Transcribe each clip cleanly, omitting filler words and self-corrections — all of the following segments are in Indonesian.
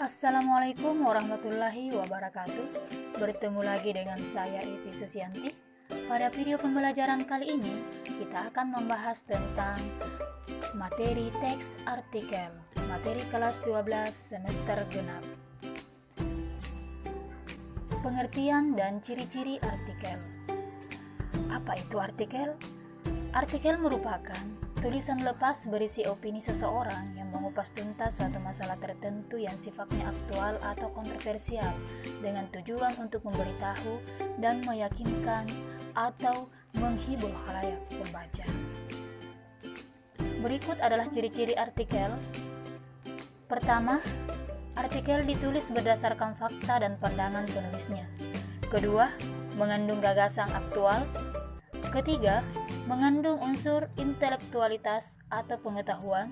Assalamualaikum warahmatullahi wabarakatuh. Bertemu lagi dengan saya Evi Susianti. Pada video pembelajaran kali ini kita akan membahas tentang materi teks artikel, materi kelas 12 semester genap. Pengertian dan ciri-ciri artikel. Apa itu artikel? Artikel merupakan tulisan lepas berisi opini seseorang yang mengupas tuntas suatu masalah tertentu yang sifatnya aktual atau kontroversial dengan tujuan untuk memberitahu dan meyakinkan atau menghibur khalayak pembaca. Berikut adalah ciri-ciri artikel. Pertama, artikel ditulis berdasarkan fakta dan pandangan penulisnya. Kedua, mengandung gagasan aktual. Ketiga, mengandung unsur intelektualitas atau pengetahuan.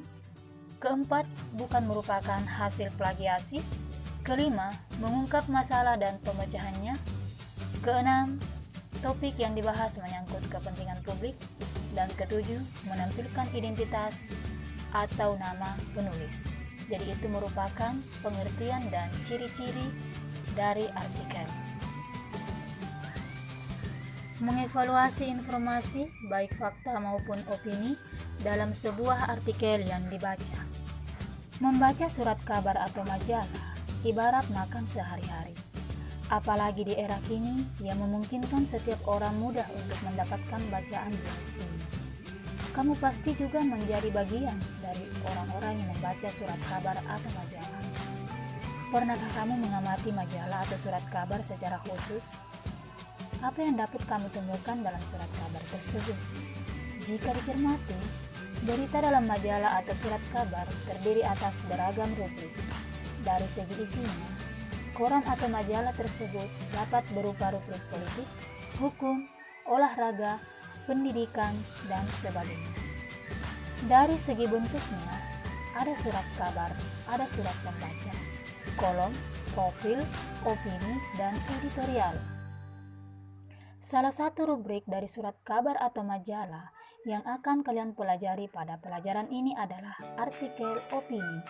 Keempat, bukan merupakan hasil plagiasi. Kelima, mengungkap masalah dan pemecahannya. Keenam, topik yang dibahas menyangkut kepentingan publik. Dan ketujuh, menampilkan identitas atau nama penulis. Jadi itu merupakan pengertian dan ciri-ciri dari artikel. Mengevaluasi informasi, baik fakta maupun opini, dalam sebuah artikel yang dibaca. Membaca surat kabar atau majalah, ibarat makan sehari-hari. Apalagi di era kini yang memungkinkan setiap orang mudah untuk mendapatkan bacaan jenis ini. Kamu pasti juga menjadi bagian dari orang-orang yang membaca surat kabar atau majalah. Pernahkah kamu mengamati majalah atau surat kabar secara khusus? Apa yang dapat kamu temukan dalam surat kabar tersebut? Jika dicermati, berita dalam majalah atau surat kabar terdiri atas beragam rubrik. Dari segi isinya, koran atau majalah tersebut dapat berupa rubrik politik, hukum, olahraga, pendidikan, dan sebagainya. Dari segi bentuknya, ada surat kabar, ada surat pembaca, kolom, profil, opini, dan editorial. Salah satu rubrik dari surat kabar atau majalah yang akan kalian pelajari pada pelajaran ini adalah artikel opini.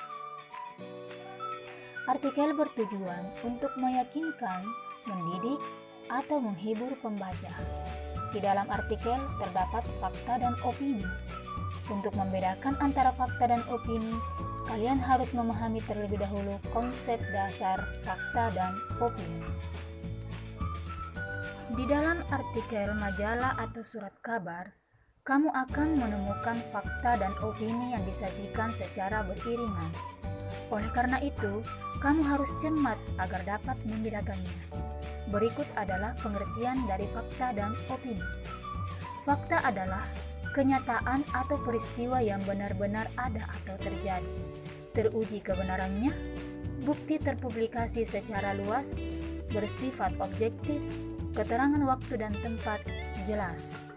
Artikel bertujuan untuk meyakinkan, mendidik, atau menghibur pembaca. Di dalam artikel terdapat fakta dan opini. Untuk membedakan antara fakta dan opini, kalian harus memahami terlebih dahulu konsep dasar fakta dan opini. Di dalam artikel majalah atau surat kabar, kamu akan menemukan fakta dan opini yang disajikan secara beriringan. Oleh karena itu, kamu harus cermat agar dapat membedakannya. Berikut adalah pengertian dari fakta dan opini. Fakta adalah kenyataan atau peristiwa yang benar-benar ada atau terjadi, teruji kebenarannya, bukti terpublikasi secara luas, bersifat objektif, keterangan waktu dan tempat jelas.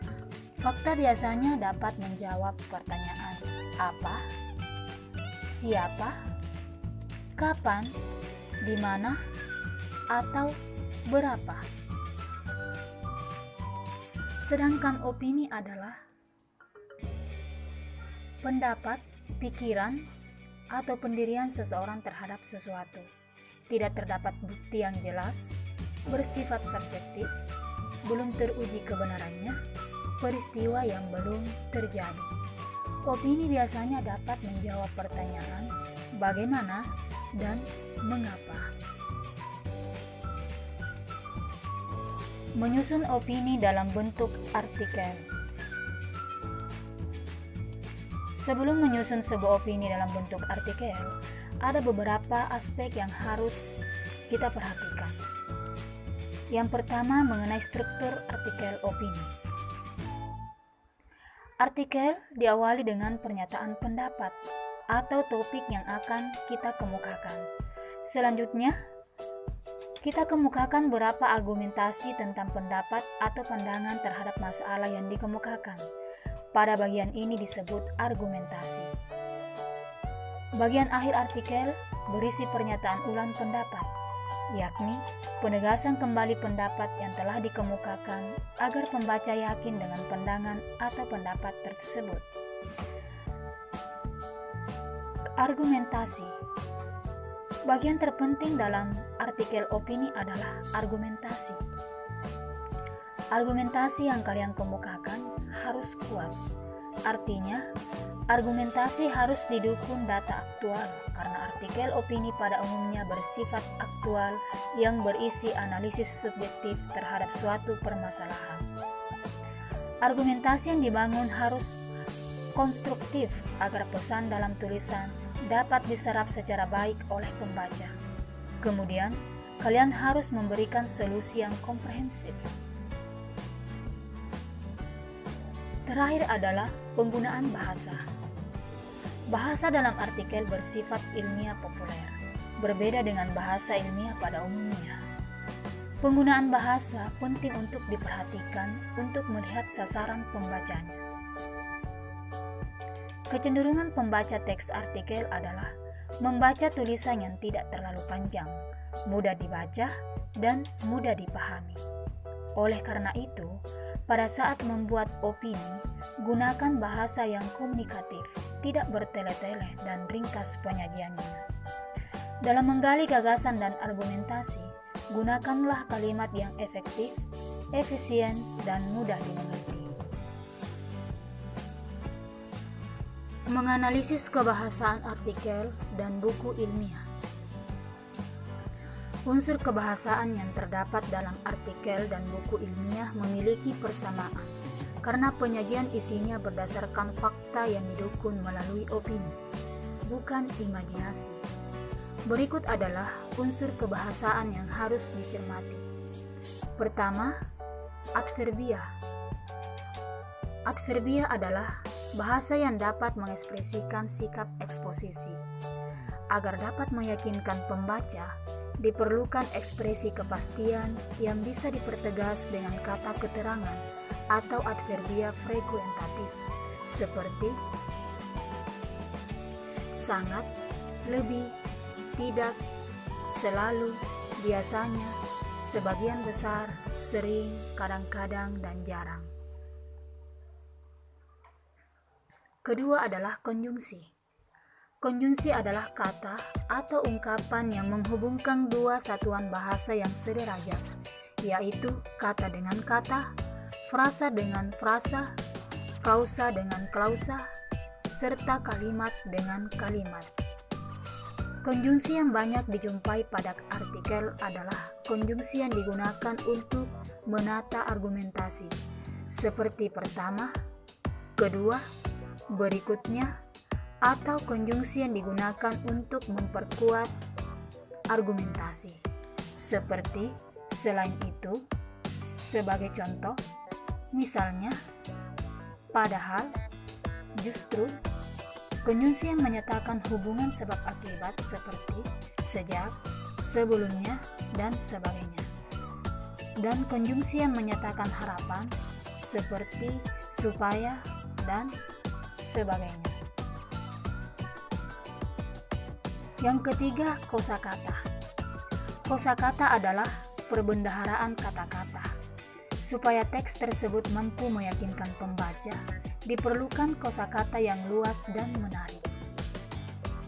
Fakta biasanya dapat menjawab pertanyaan apa, siapa, kapan, di mana, atau berapa. Sedangkan opini adalah pendapat, pikiran, atau pendirian seseorang terhadap sesuatu. Tidak terdapat bukti yang jelas, bersifat subjektif, belum teruji kebenarannya, peristiwa yang belum terjadi. Opini biasanya dapat menjawab pertanyaan bagaimana dan mengapa. Menyusun opini dalam bentuk artikel. Sebelum menyusun sebuah opini dalam bentuk artikel, ada beberapa aspek yang harus kita perhatikan. Yang pertama, mengenai struktur artikel opini. Artikel diawali dengan pernyataan pendapat atau topik yang akan kita kemukakan. Selanjutnya, kita kemukakan beberapa argumentasi tentang pendapat atau pandangan terhadap masalah yang dikemukakan. Pada bagian ini disebut argumentasi. Bagian akhir artikel berisi pernyataan ulang pendapat, yakni penegasan kembali pendapat yang telah dikemukakan agar pembaca yakin dengan pandangan atau pendapat tersebut. Argumentasi Bagian terpenting dalam artikel opini adalah argumentasi. Argumentasi yang kalian kemukakan harus kuat. Artinya, argumentasi harus didukung data aktual karena artikel opini pada umumnya bersifat aktual yang berisi analisis subjektif terhadap suatu permasalahan. Argumentasi yang dibangun harus konstruktif agar pesan dalam tulisan dapat diserap secara baik oleh pembaca. Kemudian, kalian harus memberikan solusi yang komprehensif. Terakhir adalah penggunaan bahasa. Bahasa dalam artikel bersifat ilmiah populer, berbeda dengan bahasa ilmiah pada umumnya. Penggunaan bahasa penting untuk diperhatikan untuk melihat sasaran pembacanya. Kecenderungan pembaca teks artikel adalah membaca tulisan yang tidak terlalu panjang, mudah dibaca, dan mudah dipahami. Oleh karena itu, pada saat membuat opini, gunakan bahasa yang komunikatif, tidak bertele-tele dan ringkas penyajiannya. Dalam menggali gagasan dan argumentasi, gunakanlah kalimat yang efektif, efisien, dan mudah dimengerti. Menganalisis kebahasaan artikel dan buku ilmiah. Unsur kebahasaan yang terdapat dalam artikel dan buku ilmiah memiliki persamaan karena penyajian isinya berdasarkan fakta yang didukung melalui opini, bukan imajinasi. Berikut adalah unsur kebahasaan yang harus dicermati. Pertama, adverbial. Adverbial adalah bahasa yang dapat mengekspresikan sikap eksposisi. Agar dapat meyakinkan pembaca, diperlukan ekspresi kepastian yang bisa dipertegas dengan kata keterangan atau adverbia frekuentatif seperti sangat, lebih, tidak, selalu, biasanya, sebagian besar, sering, kadang-kadang, dan jarang. Kedua adalah konjungsi. Konjungsi adalah kata atau ungkapan yang menghubungkan dua satuan bahasa yang sederajat, yaitu kata dengan kata, frasa dengan frasa, klausa dengan klausa, serta kalimat dengan kalimat. Konjungsi yang banyak dijumpai pada artikel adalah konjungsi yang digunakan untuk menata argumentasi, seperti pertama, kedua, berikutnya, atau konjungsi yang digunakan untuk memperkuat argumentasi, seperti selain itu, sebagai contoh, misalnya, padahal, justru, konjungsi yang menyatakan hubungan sebab akibat seperti sejak, sebelumnya, dan sebagainya. Dan konjungsi yang menyatakan harapan seperti supaya dan sebagainya. Yang ketiga, kosakata. Kosakata adalah perbendaharaan kata-kata. Supaya teks tersebut mampu meyakinkan pembaca, diperlukan kosakata yang luas dan menarik.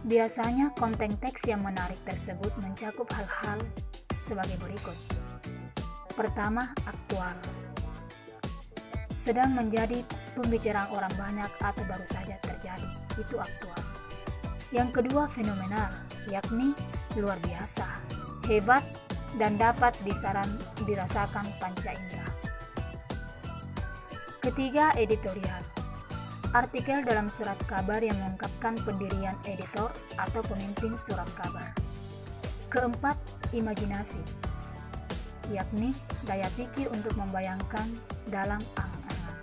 Biasanya konten teks yang menarik tersebut mencakup hal-hal sebagai berikut. Pertama, aktual. Sedang menjadi pembicaraan orang banyak atau baru saja terjadi, itu aktual. Yang kedua, fenomenal, yakni luar biasa, hebat, dan dapat dirasakan panca indera. Ketiga, editorial. Artikel dalam surat kabar yang mengungkapkan pendirian editor atau pemimpin surat kabar. Keempat, imajinasi, yakni daya pikir untuk membayangkan dalam angan-angan.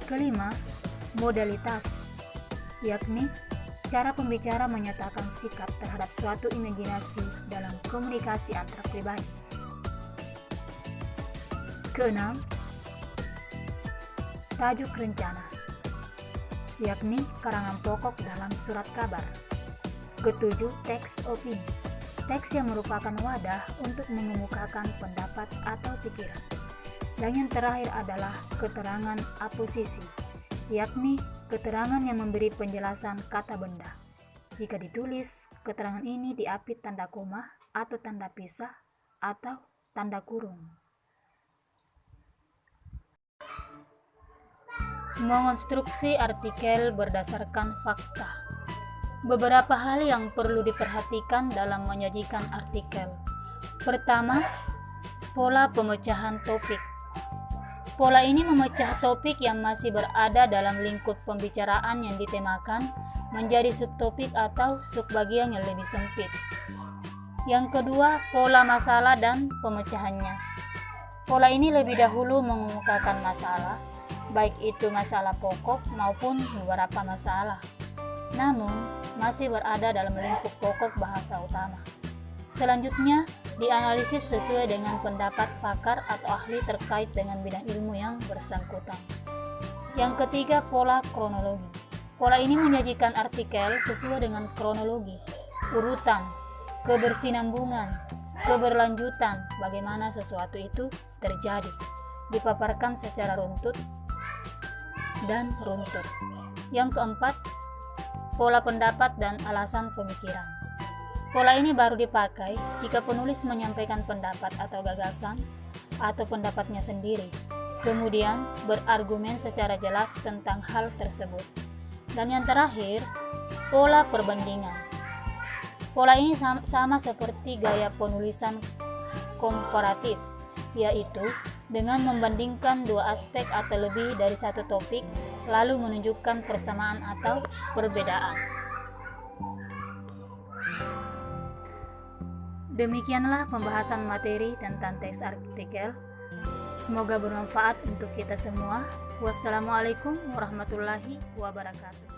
Kelima, modalitas, yakni cara pembicara menyatakan sikap terhadap suatu imajinasi dalam komunikasi antar pribadi. Keenam, tajuk rencana, yakni karangan pokok dalam surat kabar. Ketujuh, teks opini, teks yang merupakan wadah untuk mengemukakan pendapat atau pikiran. Dan yang terakhir adalah keterangan aposisi, yakni keterangan yang memberi penjelasan kata benda. jika ditulis keterangan ini diapit tanda koma atau tanda pisah atau tanda kurung. Mengonstruksi artikel berdasarkan fakta. Beberapa hal yang perlu diperhatikan dalam menyajikan artikel. Pertama, pola pemecahan topik. Pola ini memecah topik yang masih berada dalam lingkup pembicaraan yang ditemakan menjadi subtopik atau subbagian yang lebih sempit. Yang kedua, pola masalah dan pemecahannya. Pola ini lebih dahulu mengemukakan masalah, baik itu masalah pokok maupun beberapa masalah, namun masih berada dalam lingkup pokok bahasa utama. Selanjutnya, dianalisis sesuai dengan pendapat pakar atau ahli terkait dengan bidang ilmu yang bersangkutan. Yang ketiga, pola kronologi. Pola ini menyajikan artikel sesuai dengan kronologi, urutan, kebersinambungan, keberlanjutan, bagaimana sesuatu itu terjadi, dipaparkan secara runtut dan runtut. Yang keempat, pola pendapat dan alasan pemikiran. Pola ini baru dipakai jika penulis menyampaikan pendapat atau gagasan atau pendapatnya sendiri, kemudian berargumen secara jelas tentang hal tersebut. Dan yang terakhir, pola perbandingan. Pola ini sama seperti gaya penulisan komparatif, yaitu dengan membandingkan dua aspek atau lebih dari satu topik, lalu menunjukkan persamaan atau perbedaan. Demikianlah pembahasan materi tentang teks artikel. Semoga bermanfaat untuk kita semua. Wassalamualaikum warahmatullahi wabarakatuh.